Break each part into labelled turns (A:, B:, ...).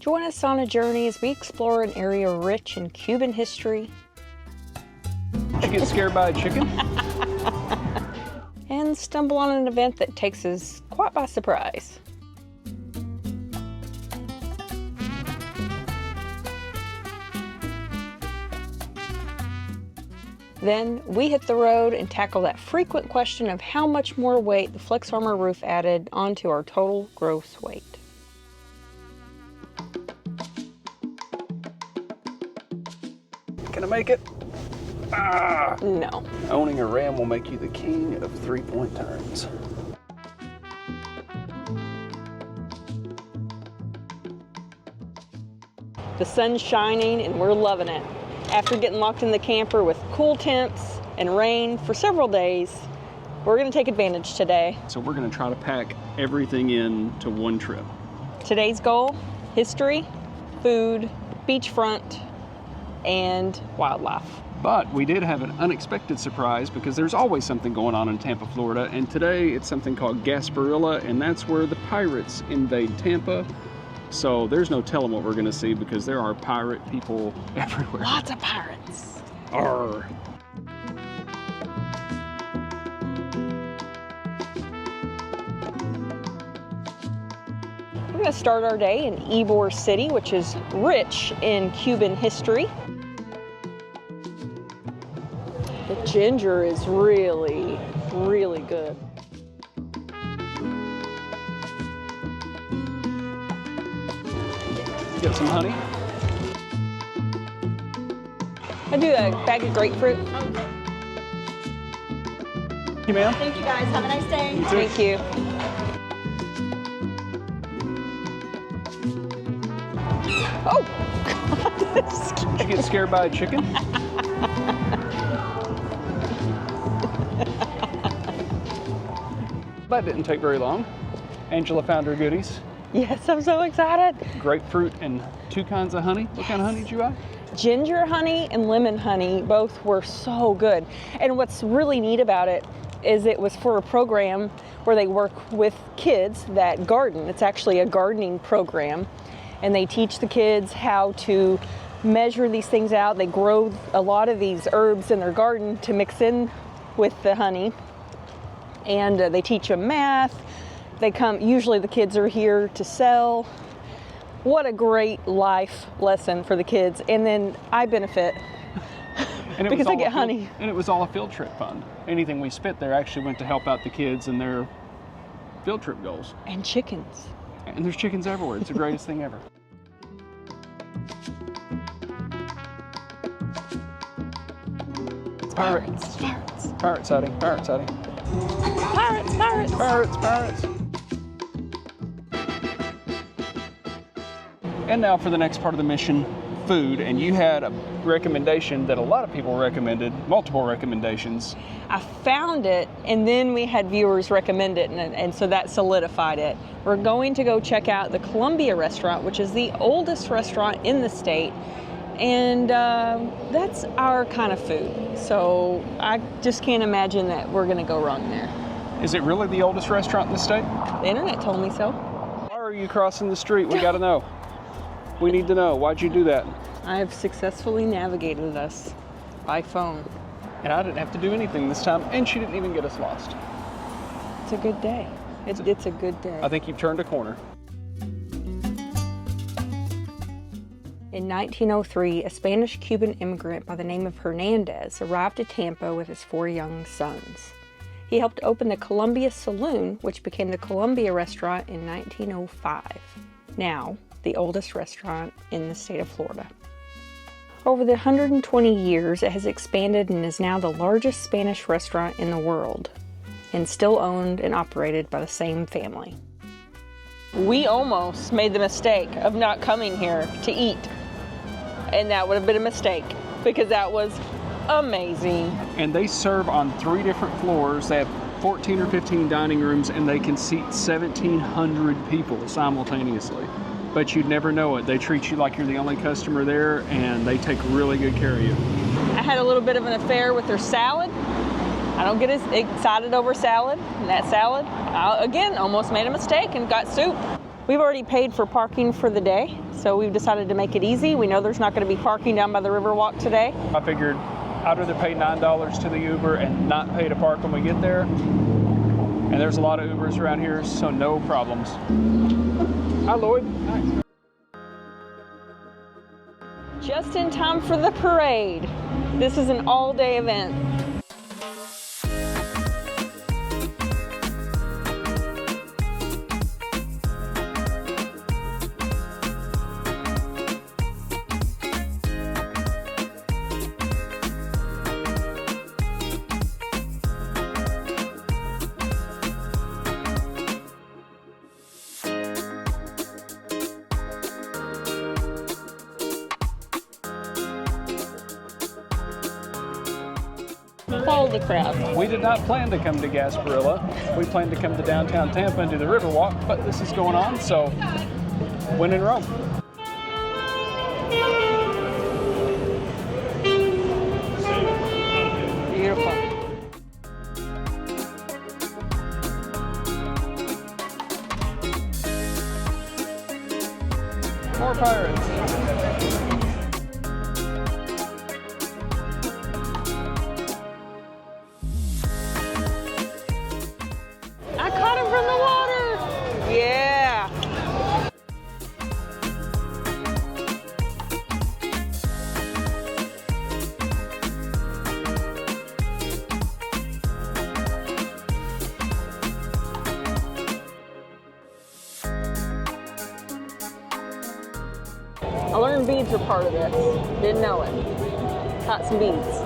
A: Join us on a journey as we explore an area rich in Cuban history.
B: Did you get scared by a chicken?
A: And stumble on an event that takes us quite by surprise. Then we hit the road and tackle that frequent question of how much more weight the Flex Armor roof added onto our total gross weight.
B: Can I make it? Ah!
A: No.
B: Owning a Ram will make you the king of three-point turns.
A: The sun's shining and we're loving it. After getting locked in the camper with cool temps and rain for several days, we're gonna take advantage today.
B: So we're gonna try to pack everything in to one trip.
A: Today's goal, history, food, beachfront, and wildlife.
B: But we did have an unexpected surprise because there's always something going on in Tampa, Florida. And today it's something called Gasparilla, and that's where the pirates invade Tampa. So there's no telling what we're gonna see because there are pirate people everywhere.
A: Lots of pirates.
B: Arr.
A: We're gonna start our day in Ybor City, which is rich in Cuban history. The ginger is really, really good.
B: Get some honey.
A: I do a bag of grapefruit.
B: Thank you, ma'am.
C: Thank you guys. Have a nice day.
A: Thank you. Oh, God.
B: Did you get scared by a chicken? That didn't take very long. Angela found her goodies.
A: Yes, I'm so excited.
B: Grapefruit and two kinds of honey. What kind of honey did you buy?
A: Ginger honey and lemon honey, both were so good. And what's really neat about it is it was for a program where they work with kids that garden. It's actually a gardening program. And they teach the kids how to measure these things out. They grow a lot of these herbs in their garden to mix in with the honey. And they teach them math. They come, usually the kids are here to sell. What a great life lesson for the kids. And then I benefit because I get honey.
B: And it was all a field trip fund. Anything we spent there actually went to help out the kids and their field trip goals.
A: And chickens.
B: And there's chickens everywhere. It's the greatest thing ever.
A: Pirates. Pirates.
B: Pirate sighting. Pirate sighting.
A: Pirates. Pirates.
B: Pirates. Pirates. And now for the next part of the mission, food. And you had a recommendation that a lot of people recommended, multiple recommendations.
A: I found it, and then we had viewers recommend it, and so that solidified it. We're going to go check out the Columbia restaurant, which is the oldest restaurant in the state, and that's our kind of food. So I just can't imagine that we're going to go wrong there.
B: Is it really the oldest restaurant in the state?
A: The internet told me so.
B: Why are you crossing the street? We got to know. We need to know. Why'd you do that?
A: I have successfully navigated us by phone.
B: And I didn't have to do anything this time, and she didn't even get us lost.
A: It's a good day. It's a good day.
B: I think you've turned a corner.
A: In 1903, a Spanish-Cuban immigrant by the name of Hernandez arrived to Tampa with his 4 young sons. He helped open the Columbia Saloon, which became the Columbia Restaurant in 1905. Now, the oldest restaurant in the state of Florida. Over the 120 years, it has expanded and is now the largest Spanish restaurant in the world, and still owned and operated by the same family. We almost made the mistake of not coming here to eat, and that would have been a mistake because that was amazing.
B: And they serve on 3 different floors. They have 14 or 15 dining rooms, and they can seat 1,700 people simultaneously. But you'd never know it. They treat you like you're the only customer there, and they take really good care of you.
A: I had a little bit of an affair with their salad. I don't get as excited over salad, and that salad, I, again, almost made a mistake and got soup. We've already paid for parking for the day, so we've decided to make it easy. We know there's not going to be parking down by the Riverwalk today.
B: I figured I'd rather pay $9 to the Uber and not pay to park when we get there. And there's a lot of Ubers around here, so no problems. Hi, Lloyd. Hi.
A: Just in time for the parade. This is an all-day event. Follow the crowd.
B: We did not plan to come to Gasparilla. We planned to come to downtown Tampa and do the Riverwalk, but this is going on, so when in Rome.
A: Beautiful.
B: More pirates.
A: I learned beads are part of this. Didn't know it. Caught some beads.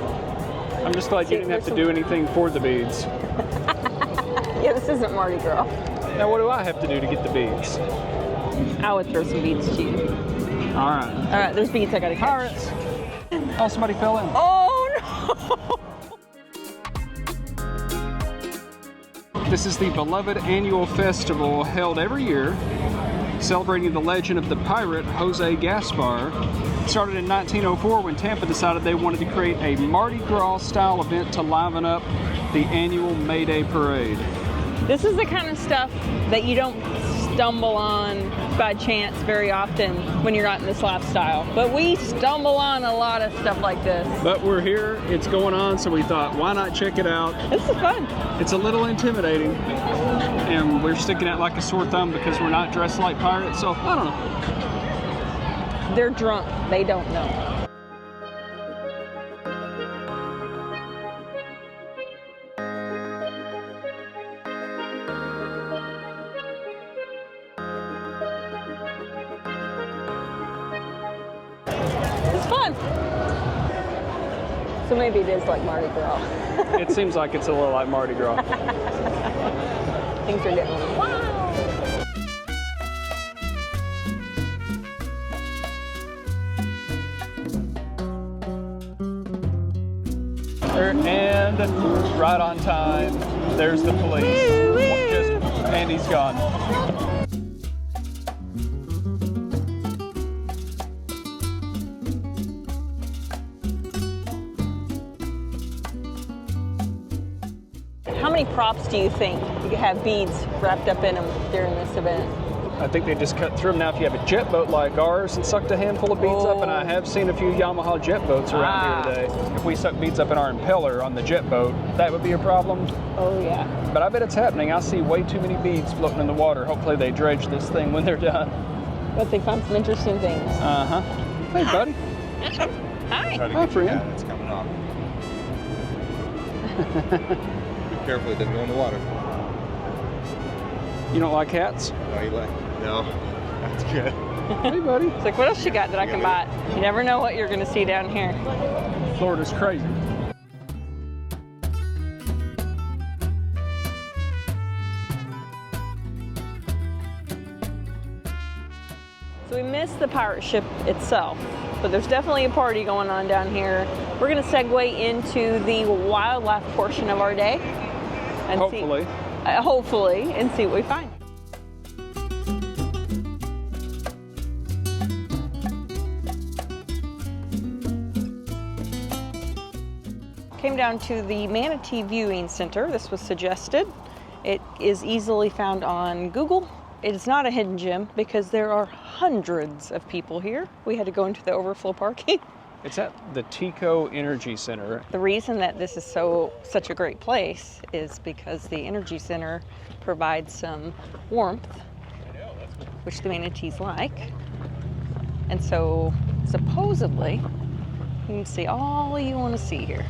B: I'm just glad you didn't have to do anything for the beads.
A: Yeah, this isn't Mardi Gras.
B: Now what do I have to do to get the beads?
A: I would throw some beads to you.
B: All right.
A: All right, there's beads I gotta catch.
B: Pirates. Oh, somebody fell in.
A: Oh
B: no! This is the beloved annual festival held every year, celebrating the legend of the pirate Jose Gaspar. It started in 1904 when Tampa decided they wanted to create a Mardi Gras style event to liven up the annual May Day parade.
A: This is the kind of stuff that you don't stumble on by chance very often when you're not in this lifestyle. But we stumble on a lot of stuff like this.
B: But we're here, it's going on, so we thought, why not check it out?
A: This is fun.
B: It's a little intimidating, and we're sticking out like a sore thumb because we're not dressed like pirates, so I don't know.
A: They're drunk, they don't know. It's fun. So maybe it is like Mardi Gras.
B: It seems like it's a little like Mardi Gras.
A: Things are getting wow.
B: And right on time, there's the police. And he's gone.
A: How many props do you think you could have beads wrapped up in them during this event?
B: I think they just cut through them. Now, if you have a jet boat like ours and sucked a handful of beads up, and I have seen a few Yamaha jet boats around here today. If we suck beads up in our impeller on the jet boat, that would be a problem.
A: Oh, yeah.
B: But I bet it's happening. I see way too many beads floating in the water. Hopefully they dredge this thing when they're done.
A: But they found some interesting things.
B: Uh-huh. Hey, buddy.
A: Hi.
B: Hi, friend.
C: Yeah, it's coming off. Be careful, it doesn't go in the water.
B: You don't like hats?
C: No, you like? No, that's good.
B: Hey, buddy.
A: It's like, what else you got that I can buy? You never know what you're going to see down here.
B: Florida's crazy.
A: So we missed the pirate ship itself, but there's definitely a party going on down here. We're going to segue into the wildlife portion of our day. And
B: Hopefully.
A: Hopefully, and see what we find. Came down to the Manatee Viewing Center. This was suggested. It is easily found on Google, It is not a hidden gem because there are hundreds of people here. We had to go into the overflow parking.
B: It's at the Tico Energy Center.
A: The reason that this is such a great place is because the Energy Center provides some warmth, which the manatees like. And so supposedly you can see all you want to see here.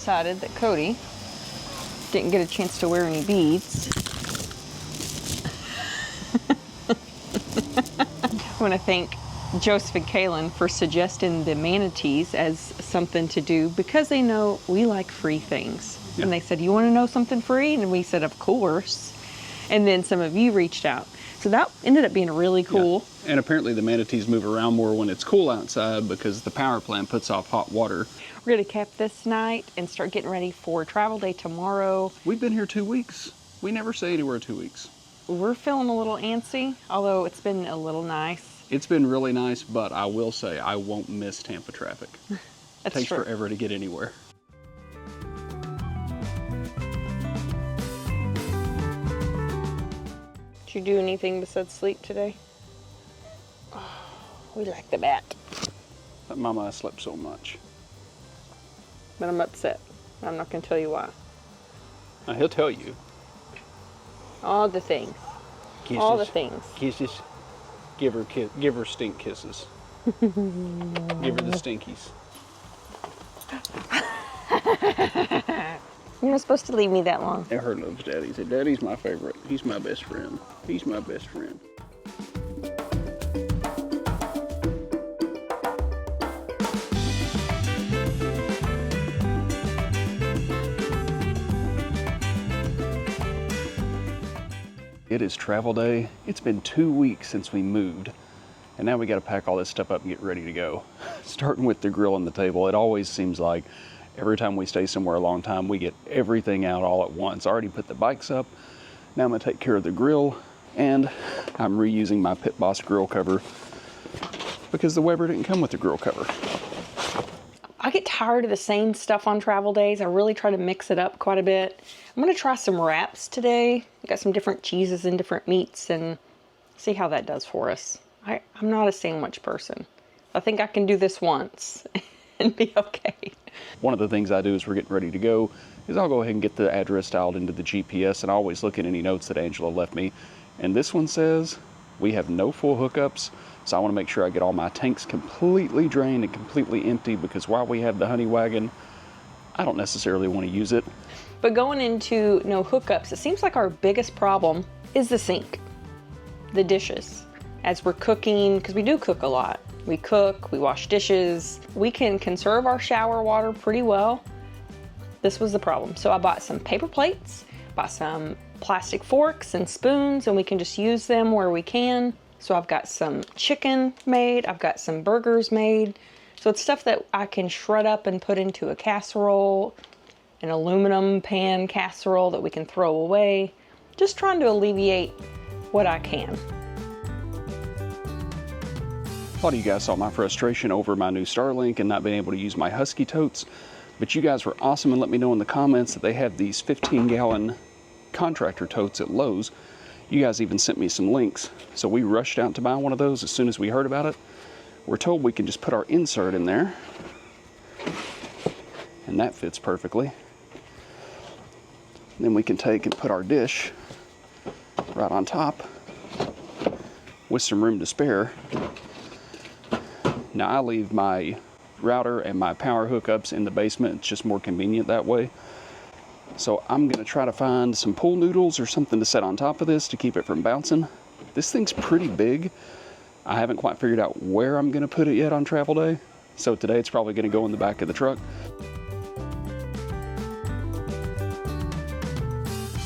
A: Decided that Cody didn't get a chance to wear any beads. I want to thank Joseph and Kaylin for suggesting the manatees as something to do because they know we like free things. Yeah. And they said, you want to know something free? And we said, of course. And then some of you reached out. So that ended up being really cool.
B: Yeah. And apparently the manatees move around more when it's cool outside because the power plant puts off hot water.
A: We're going to camp this night and start getting ready for travel day tomorrow.
B: We've been here 2 weeks. We never stay anywhere 2 weeks.
A: We're feeling a little antsy, although it's been a little nice.
B: It's been really nice, but I will say I won't miss Tampa traffic. It takes forever to get anywhere.
A: Did you do anything besides sleep today? Oh, we like the bat.
B: But Mama, I slept so much.
A: But I'm upset. I'm not going to tell you why.
B: Now, he'll tell you.
A: All the things.
B: Kisses.
A: All the things.
B: Kisses. Give her stink kisses. Give her the stinkies.
A: You're not supposed to leave me that long.
B: Her loves Daddy. Said, Daddy's my favorite. He's my best friend. He's my best friend. It is travel day. It's been 2 weeks since we moved, and now we got to pack all this stuff up and get ready to go. Starting with the grill and the table, it always seems like every time we stay somewhere a long time, we get everything out all at once. I already put the bikes up. Now I'm gonna take care of the grill, and I'm reusing my Pit Boss grill cover because the Weber didn't come with the grill cover.
A: I get tired of the same stuff on travel days. I really try to mix it up quite a bit. I'm gonna try some wraps today. I got some different cheeses and different meats and see how that does for us. I'm not a sandwich person. I think I can do this once and be okay.
B: One of the things I do as we're getting ready to go is I'll go ahead and get the address dialed into the GPS, and I always look at any notes that Angela left me. And this one says, we have no full hookups, so I want to make sure I get all my tanks completely drained and completely empty, because while we have the honey wagon, I don't necessarily want to use it.
A: But going into no hookups, it seems like our biggest problem is the sink, the dishes. As we're cooking, because we do cook a lot. We cook, we wash dishes. We can conserve our shower water pretty well. This was the problem. So I bought some paper plates, bought some plastic forks and spoons, and we can just use them where we can. So I've got some chicken made, I've got some burgers made. So it's stuff that I can shred up and put into a casserole, an aluminum pan casserole that we can throw away. Just trying to alleviate what I can.
B: A lot of you guys saw my frustration over my new Starlink and not being able to use my Husky totes, but you guys were awesome and let me know in the comments that they have these 15-gallon contractor totes at Lowe's. You guys even sent me some links, so we rushed out to buy one of those as soon as we heard about it. We're told we can just put our insert in there, and that fits perfectly. And then we can take and put our dish right on top with some room to spare. Now I leave my router and my power hookups in the basement. It's just more convenient that way. So I'm gonna try to find some pool noodles or something to set on top of this to keep it from bouncing. This thing's pretty big. I haven't quite figured out where I'm gonna put it yet on travel day. So today it's probably gonna go in the back of the truck.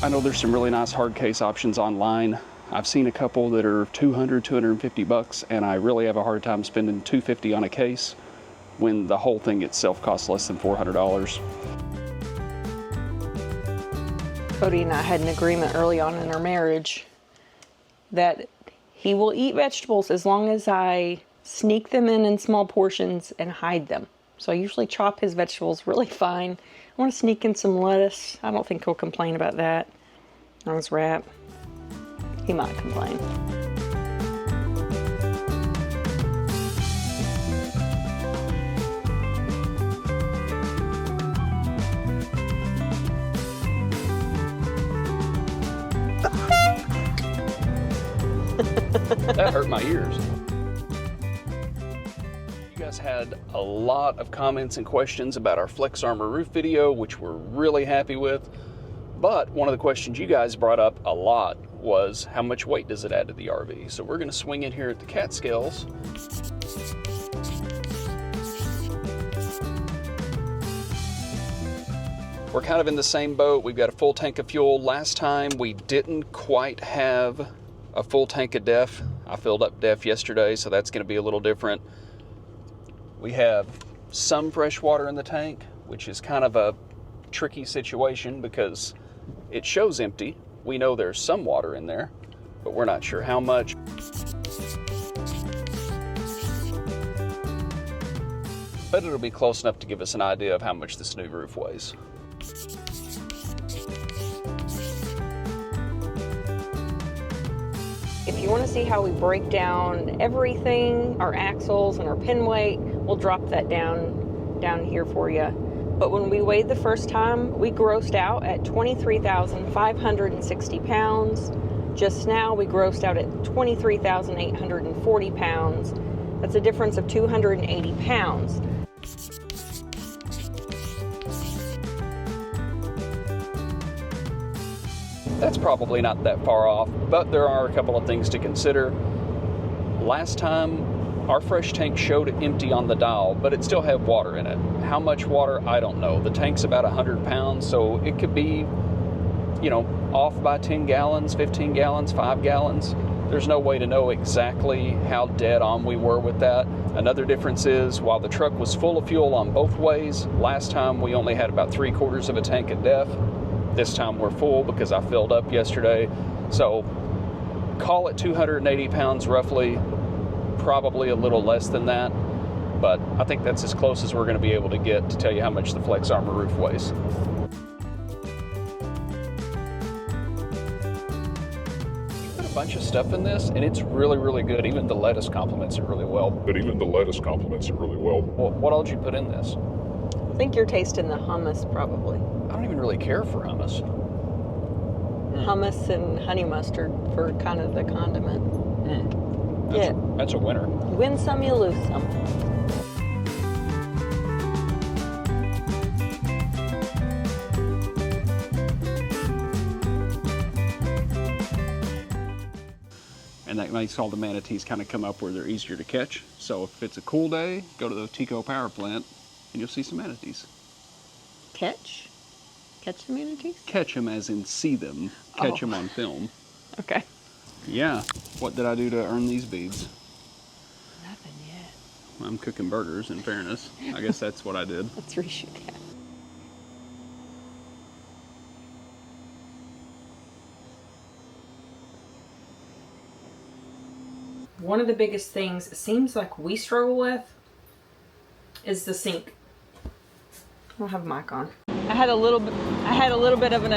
B: I know there's some really nice hard case options online. I've seen a couple that are 200, 250 bucks, and I really have a hard time spending $250 on a case when the whole thing itself costs less than $400.
A: Cody and I had an agreement early on in our marriage that he will eat vegetables as long as I sneak them in small portions and hide them. So I usually chop his vegetables really fine. I want to sneak in some lettuce. I don't think he'll complain about that on his wrap. He might complain.
B: That hurt my ears. You guys had a lot of comments and questions about our Flex Armor roof video, which we're really happy with. But one of the questions you guys brought up a lot was, how much weight does it add to the RV? So we're gonna swing in here at the Catskills. We're kind of in the same boat. We've got a full tank of fuel. Last time we didn't quite have a full tank of DEF. I filled up DEF yesterday, so that's gonna be a little different. We have some fresh water in the tank, which is kind of a tricky situation because it shows empty. We know there's some water in there, but we're not sure how much. But it'll be close enough to give us an idea of how much this new roof weighs.
A: If you want to see how we break down everything, our axles and our pin weight, we'll drop that down here for you. But when we weighed the first time, we grossed out at 23,560 pounds. Just now, we grossed out at 23,840 pounds. That's a difference of 280 pounds.
B: That's probably not that far off, but there are a couple of things to consider. Last time, our fresh tank showed empty on the dial, but it still had water in it. How much water, I don't know. The tank's about 100 pounds, so it could be, you know, off by 10 gallons, 15 gallons, 5 gallons. There's no way to know exactly how dead on we were with that. Another difference is, while the truck was full of fuel on both ways, last time we only had about 3/4 of a tank of DEF. This time we're full because I filled up yesterday. So call it 280 pounds roughly, probably a little less than that. But I think that's as close as we're going to be able to get to tell you how much the Flex Armor roof weighs. You put a bunch of stuff in this and it's really, really good. Even the lettuce complements it really well.
A: What all did you put in this? I think you're tasting the hummus probably.
B: I don't even really care for hummus.
A: Hummus and honey mustard for kind of the condiment.
B: That's a winner.
A: You win some, you lose some.
B: And that makes all the manatees kind of come up where they're easier to catch. So if it's a cool day, go to the Tico power plant and you'll see some manatees.
A: Catch? Catch the manatees?
B: Catch them as in see them. Catch them on film.
A: Okay.
B: Yeah. What did I do to earn these beads?
A: Nothing yet.
B: I'm cooking burgers, in fairness. I guess that's what I did.
A: Let's reshoot that. One of the biggest things it seems like we struggle with is the sink. I don't have a mic on. I had a little bit of an